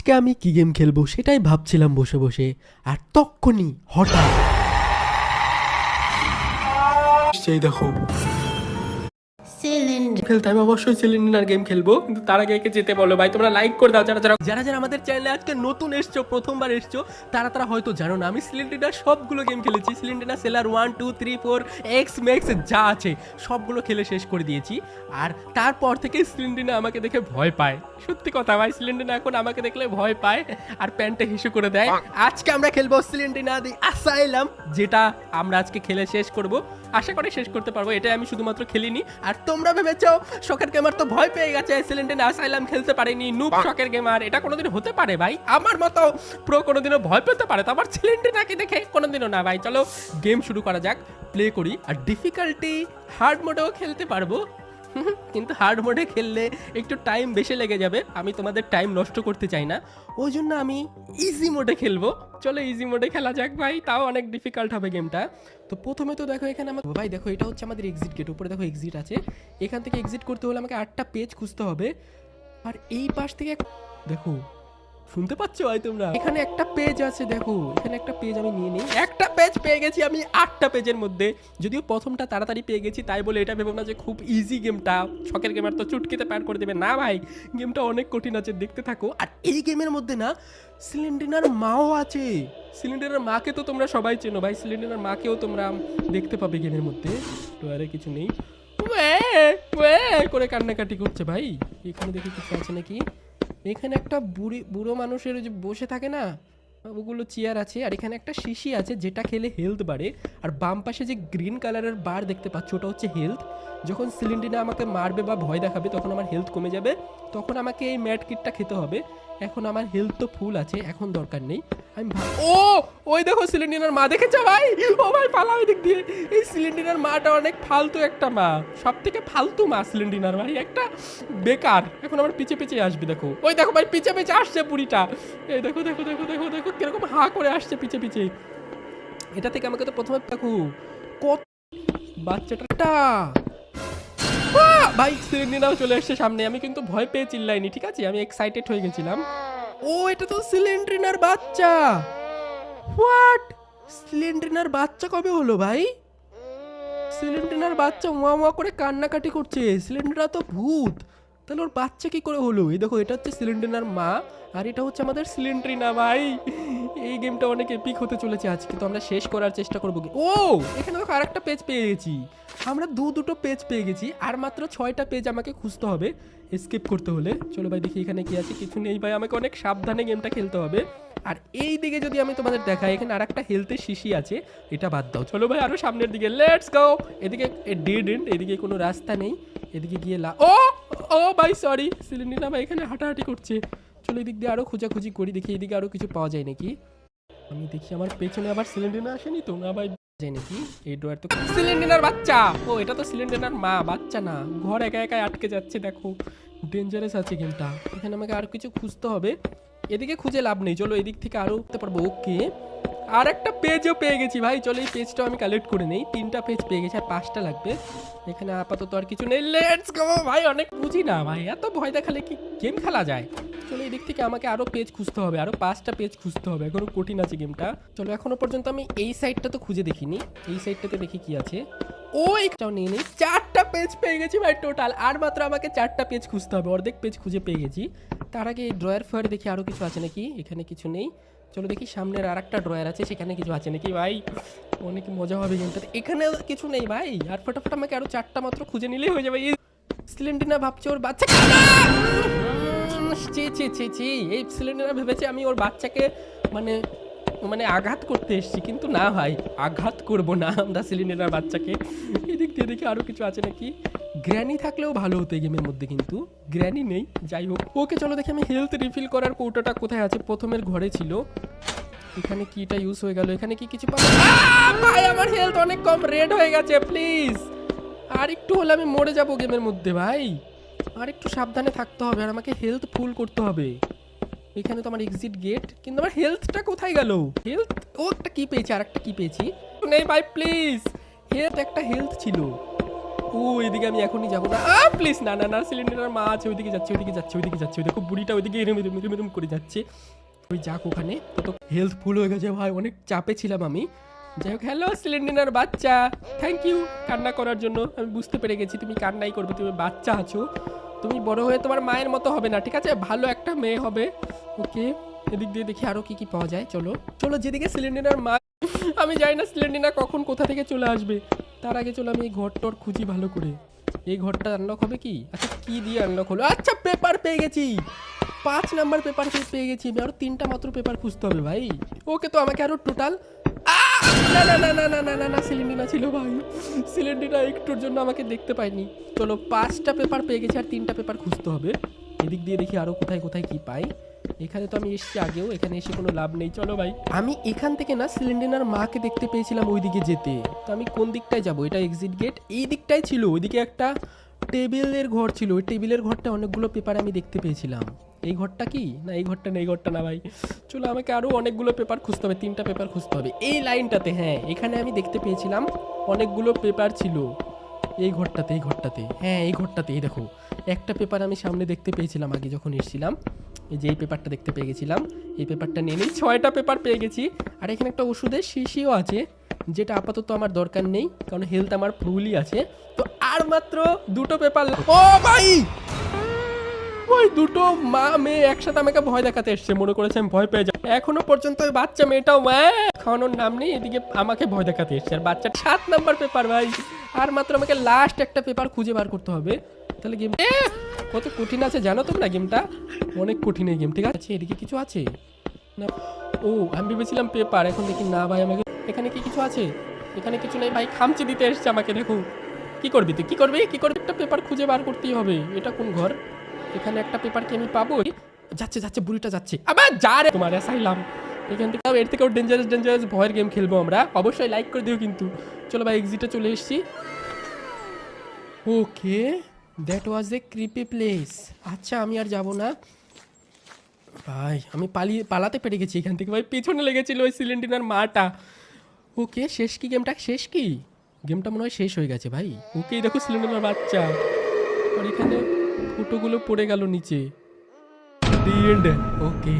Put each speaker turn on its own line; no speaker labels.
আজকে আমি কি গেম খেলবো সেটাই ভাবছিলাম বসে বসে, আর তখনই হঠাৎ সেই দেখো খেলতে আমি অবশ্যই সিলিন্ডার গেম খেলবো, কিন্তু তার আগে একে যেতে বলো। ভাই তোমরা লাইক করে দাও, যারা যারা যারা আমাদের চ্যানেলে আজকে নতুন এসছো, প্রথমবার এসছো, তারা হয়তো জানো না আমি সিলিন্ডার সবগুলো গেম খেলেছি। সিলিন্ডার সেলার 1 2 3 4 এক্স ম্যাক্স যা আছে সবগুলো খেলে শেষ করে দিয়েছি। আর তারপর থেকে সিলিন্ডার আমাকে দেখে ভয় পায়। সত্যি কথা ভাই, সিলিন্ডার এখন আমাকে দেখলে ভয় পায় আর প্যান্টে হিসু করে দেয়। আজকে আমরা খেলবো সিলিন্ডার দি অ্যাসাইলাম, যেটা আমরা আজকে খেলে শেষ করব। আশা করি শেষ করতে পারবো, এটাই আমি শুধুমাত্র খেলিনি। আর তোমরা ভেবেছো শখের গেমার তো ভয় পেয়ে গেছে, সিলিন্ডার অ্যাসাইলাম খেলতে পারেনি, নুব শখের গেমার। এটা কোনোদিন হতে পারে ভাই? আমার মতো প্রো কোনোদিনও ভয় পেতে পারে তো আমার সিলিন্ডার নাকি দেখে? কোনোদিনও না ভাই। চলো গেম শুরু করা যাক, প্লে করি। আর ডিফিকাল্টি হার্ড মোডেও খেলতে পারবো, কিন্তু হার্ড মোডে খেললে একটু টাইম বেশি লেগে যাবে। আমি তোমাদের টাইম নষ্ট করতে চাই না, ওই জন্য আমি ইজি মোডে খেলবো। চলো ইজি মোডে খেলা যাক ভাই, তাও অনেক ডিফিকাল্ট হবে গেমটা। তো প্রথমে তো দেখো এখানে আমার ভাই দেখো এটা হচ্ছে আমাদের এক্সিট গেট, উপরে দেখো এক্সিট আছে। এখান থেকে এক্সিট করতে হলে আমাকে 8টা পেজ খুঁজতে হবে। আর এই পাশ থেকে দেখো, শুনতে পাচ্ছ ভাই তোমরা? এখানে একটা পেজ আছে, দেখো এখানে একটা পেজ আমি নিয়ে নিই। একটা পেজ পেয়ে গেছি আমি 8টা পেজের মধ্যে। যদিও প্রথমটা তাড়াতাড়ি পেয়ে গেছি, তাই বলে এটা ভেবো না যে খুব ইজি গেমটা। শখের গেমার তো চুটকিতে পার করে দেবে না ভাই, গেমটা অনেক কঠিন আছে, দেখতে থাকো। আর এই গেমের মধ্যে না সিলিন্ডার মাও আছে। সিলিন্ডারের মাকে তো তোমরা সবাই চেনো ভাই, সিলিন্ডারের মাকেও তোমরা দেখতে পাবে গেমের মধ্যে। তো আরে কিছু নেই, করে কান্নাকাটি করছে ভাই। এখানে দেখি কিছু আছে নাকি। এখানে একটা বুড়ো মানুষের যে বসে থাকে না, ওগুলো চেয়ার আছে। আর এখানে একটা শিশি আছে যেটা খেলে হেলথ বাড়ে। আর বাম পাশে যে গ্রিন কালারের বার দেখতে পাচ্ছ ওটা হচ্ছে হেলথ। যখন সিলিন্ডার আমাকে মারবে বা ভয় দেখাবে তখন আমার হেলথ কমে যাবে, তখন আমাকে এই ম্যাড কিটটা খেতে হবে। এখন আমার হেলথ তো ফুল আছে, এখন দরকার নেই। আমি ও ওই দেখো সিলিন্ডার মা, দেখেছো ভাই? ও ভাই পালা ওই দিক দিয়ে। এই সিলিন্ডার মাটা অনেক ফালতু একটা মা, সব থেকে ফালতু মা সিলিন্ডার ভাই, একটা বেকার। এখন আমার পিছে পিছে আসবে, দেখো ওই দেখো ভাই পিছে পিছে আসছে বুড়িটা। এই দেখো দেখো দেখো দেখো দেখো কিরকম হা করে আসছে পিছে পিছে। এটা থেকে আমাকে তো প্রথমে দেখো কত বাচ্চাটা ভাই সিলিন্ডারও চলে আসছে সামনে। আমি কিন্তু ভয় পেয়ে চিল্লাইনি, ঠিক আছে, আমি এক্সাইটেড হয়ে গেছিলাম। ও এটা তো সিলিন্ডার বাচ্চা। হোয়াট, সিলিন্ডার বাচ্চা কবে হলো ভাই? সিলিন্ডার বাচ্চা ওয়া ওয়া করে কান্নাকাটি করছে। সিলিন্ডার তো ভূত, তাহলে ওর বাচ্চা কি করে হলো? এই দেখো এটা হচ্ছে সিলিন্ডার মা, আর এটা হচ্ছে আমাদের সিলিন্ড্রিনা ভাই। এই গেমটা অনেক এপিক হতে চলেছে আজকে, তো আমরা শেষ করার চেষ্টা করবো। ও এখানে দেখো আরেকটা পেজ পেয়ে গেছি আমরা, দুটো পেজ পেয়ে গেছি। আর মাত্র 6টা পেজ আমাকে খুঁজতে হবে স্কিপ করতে হলে। চলো ভাই দেখি এখানে কি আছে। কিছু নেই ভাই, আমাকে অনেক সাবধানে গেমটা খেলতে হবে। আর এই দিকে যদি আমি তোমাদের দেখাই, এখানে আরেকটা হেলথের শিশি আছে, এটা বাদ দাও। চলো ভাই আরো সামনের দিকে, লেটস গো। এদিকে ডেড এন্ড, এদিকে কোনো রাস্তা নেই। এদিকে গিয়ে ও ও ভাই সরি, সিলিন্ডার ভাই এখানে হাঁটাহাঁটি করছে। চলো এদিক দিয়ে আরো খোঁজাখুঁজি করি, দেখি এদিকে আরো কিছু পাওয়া যায় নাকি। আমি দেখি আমার পেছনে আবার সিলিন্ডার আসেনি তো না ভাই, যায় নাকি? এই ডোয়ার তো সিলিন্ডার বাচ্চা। ও এটা তো সিলিন্ডার মা, বাচ্চা না। ঘর একা একা আটকে যাচ্ছে, দেখো ডেঞ্জারাস আছে গেমটা। এখানে আমাকে আর কিছু খুঁজতে হবে, এদিকে খুঁজে লাভ নেই। চলো এদিক থেকে আরো উঠতে পারবো। ওকে আর একটা পেজও পেয়ে গেছি ভাই। চলো এই পেজটাও আমি কালেক্ট করে নেই। 3টা পেজ পেয়ে গেছি, আর 5টা লাগবে। এখানে আপাতত আর কিছু নেই, লেটস গো ভাই। অনেক বুঝি না ভাই, এত ভয় দেখালে কি গেম খেলা যায়? চলো এদিক থেকে আমাকে আরো পেজ খুঁজতে হবে, আরো 5টা পেজ খুঁজতে হবে। এখনো কঠিন আছে গেমটা। চলো এখনো পর্যন্ত আমি এই সাইডটা তো খুঁজে দেখিনি, এই সাইডটাতে দেখি কি আছে। ও একটাও নিয়ে নেই। 4টা পেজ পেয়ে গেছি ভাই টোটাল, আর মাত্র আমাকে 4টা পেজ খুঁজতে হবে। অর্ধেক পেজ খুঁজে পেয়ে গেছি। তার আগে এই ড্রয়ার ফয়ার দেখি আরো কিছু আছে নাকি। এখানে কিছু নেই। চলো দেখি সামনের আর একটা ড্রয়ার আছে, সেখানে কিছু আছে নাকি ভাই। অনেক মজা হবে গেমটাতে। এখানে কিছু নেই ভাই, আর ফটাফট আমাকে আরো 4টা মাত্র খুঁজে নিলেই হয়ে যাবে। এই সিলিন্ডার ভাবছে ওর বাচ্চা, এই সিলিন্ডার ভেবেছে আমি ওর বাচ্চাকে মানে মানে আঘাত করতে এসেছি, কিন্তু না ভাই, আঘাত করব না আমরা সিলিন্ডার বাচ্চাকে। এদিক দিয়ে দেখি আরো কিছু আছে নাকি। গ্র্যানি থাকলেও ভালো হতো এই গেমের মধ্যে, কিন্তু গ্র্যানি নেই। যাই হোক, ওকে চলো দেখি আমি হেলথ রিফিল করার কৌটাটা কোথায় আছে। প্রথমের ঘরে ছিল, এখানে কিটা ইউজ হয়ে গেল। এখানে কি কিছু পাবো? ভাই আমার হেলথ অনেক কম, রেড হয়ে গেছে। প্লিজ আর একটু হলে আমি মরে যাবো গেমের মধ্যে ভাই। আর একটু সাবধানে থাকতে হবে, আর আমাকে হেলথ ফুল করতে হবে। এখানে তো আমার এক্সিট গেট, কিন্তু আমার হেলথটা কোথায় গেল? হেলথ, ও একটা কি পেয়েছি, আর একটা কি পেয়েছি নেই ভাই প্লিজ। হেলথ একটা হেলথ ছিল, ও এদিকে আমি এখনই যাবো না, প্লিজ না না না, সিলিন্ডারের মা আছে, ওইদিকে যাচ্ছে ওইদিকে যাচ্ছে ওইদিকে যাচ্ছে, ওই দেখো বুড়িটা ওইদিকে এরম এরম এরম এরম করে যাচ্ছে। ওই যাক ওখানে, কত হেলথ ফুল হয়ে গেছে ভাই, অনেক চাপে ছিলাম আমি। যাই হোক, হ্যালো সিলিন্ডার বাচ্চা, থ্যাংক ইউ কান্না করার জন্য। আমি বুঝতে পেরে গেছি তুমি কান্নাই করবে, তুমি বাচ্চা আছো, তুমি বড় হয়ে তোমার মায়ের মতো হবে না, ঠিক আছে, ভালো একটা মেয়ে হবে। ওকে, এদিক দিয়ে দেখি আরো কি কি পাওয়া যায়। চলো চলো, যেদিকে সিলিন্ডার মা, আমি জানি না সিলিন্ডার কখন কোথা থেকে চলে আসবে। তার আগে চলো আমি এই ঘরটর খুঁজি ভালো করে। এই ঘরটা আনলক হবে কি? আচ্ছা কি দিয়ে আনলক হলো? আচ্ছা পেপার পেয়ে গেছি, 5 নাম্বার পেপার পেয়ে গেছি আমি। আরো 3টা মাত্র পেপার খুঁজতে হবে ভাই। ওকে, তো আমাকে আরো টোটাল না না না না না না না না, সিলিন্ডার ছিল ভাই, সিলিন্ডার একটুর জন্য আমাকে দেখতে পাইনি। চলো 5টা পেপার পেয়ে গেছি, আর 3টা পেপার খুঁজতে হবে। এদিক দিয়ে দেখি আরো কোথায় কোথায় কি পাই। এখানে তো আমি এসেছি আগেও, এখানে এসে কোনো লাভ নেই। চলো ভাই, আমি এখান থেকে না সিলিন্ডার মাকে দেখতে পেয়েছিলাম ওইদিকে যেতে। তো আমি কোন দিকটায় যাব? এটা এক্সিট গেট, এই দিকটাই ছিল। ওইদিকে একটা টেবিলের ঘর ছিল, ওই টেবিলের ঘরটা অনেকগুলো পেপার আমি দেখতে পেয়েছিলাম। এই ঘরটা কি? না এই ঘরটা না, এই ঘরটা না ভাই। চলো আমাকে আরও অনেকগুলো পেপার খুঁজতে হবে, 3টা পেপার খুঁজতে হবে এই লাইনটাতে। হ্যাঁ, এখানে আমি দেখতে পেয়েছিলাম অনেকগুলো পেপার ছিল এই ঘরটাতে, এই ঘরটাতে, হ্যাঁ এই ঘরটাতে। এই দেখো, একটা পেপার আমি সামনে দেখতে পেয়েছিলাম আগে যখন এসেছিলাম। এই যে এই পেপারটা দেখতে পেয়ে গেছিলাম, এই পেপারটা নিয়ে নিই। 6টা পেপার পেয়ে গেছি। আর এখানে একটা ওষুধের শিশিও আছে, যেটা আপাতত আমার দরকার নেই, কারণ হেলথ আমার ফুলই আছে। তো আর মাত্র 2টো পেপার। ও ভাই, ওই 2টো মা মেয়ে একসাথে আমাকে ভয় দেখাতে এসছে, মনে করেছে আমি ভয় পেয়ে যাব। এখনো পর্যন্ত ওই বাচ্চা মেয়েটাও খাওয়ানোর নাম নেই, এদিকে আমাকে ভয় দেখাতে এসছে। আর বাচ্চা 7 নাম্বার পেপার ভাই। আর মাত্র আমাকে লাস্ট একটা পেপার খুঁজে বার করতে হবে। তাহলে গেম কত কঠিন আছে জানো তোমরা? গেমটা অনেক কঠিন এই গেম, ঠিক আছে। এদিকে কিছু আছে না? ও আমি ভেবেছিলাম পেপার, এখন দেখি না ভাই। আমাকে এখানে কি কিছু আছে? এখানে কিছু নেই ভাই, খামচি দিতে এসছে আমাকে। দেখো কি করবি তুই, কি করবি কি করবি? একটা পেপার খুঁজে বার করতেই হবে। এটা কোন ঘর? এখানে একটা পেপার কি আমি পাবো? যাচ্ছে যাচ্ছে, বুড়িটা যাচ্ছে। আবার যা রে, তোমার অ্যাসাইলাম। এখান থেকে এর থেকেও ডেঞ্জারাস ভয়ের গেম খেলবো আমরা। অবশ্যই লাইক করে দিও কিন্তু। চলো ভাই, এক্সিটে চলে এসেছি। Okay, that was a creepy place. আচ্ছা আমি আর যাব না ভাই, আমি পালাতে পেরে গেছি এখান থেকে ভাই। পেছনে লেগেছিল ওই সিলিন্ডার মাটা। ওকে, শেষ কি গেমটা? শেষ কি গেমটা? মনে হয় শেষ হয়ে গেছে ভাই। ওকে, দেখো সিলিন্ডার বাচ্চা, আর এখানে ফটোগুলো পড়ে গেল নিচে। The end. ওকে,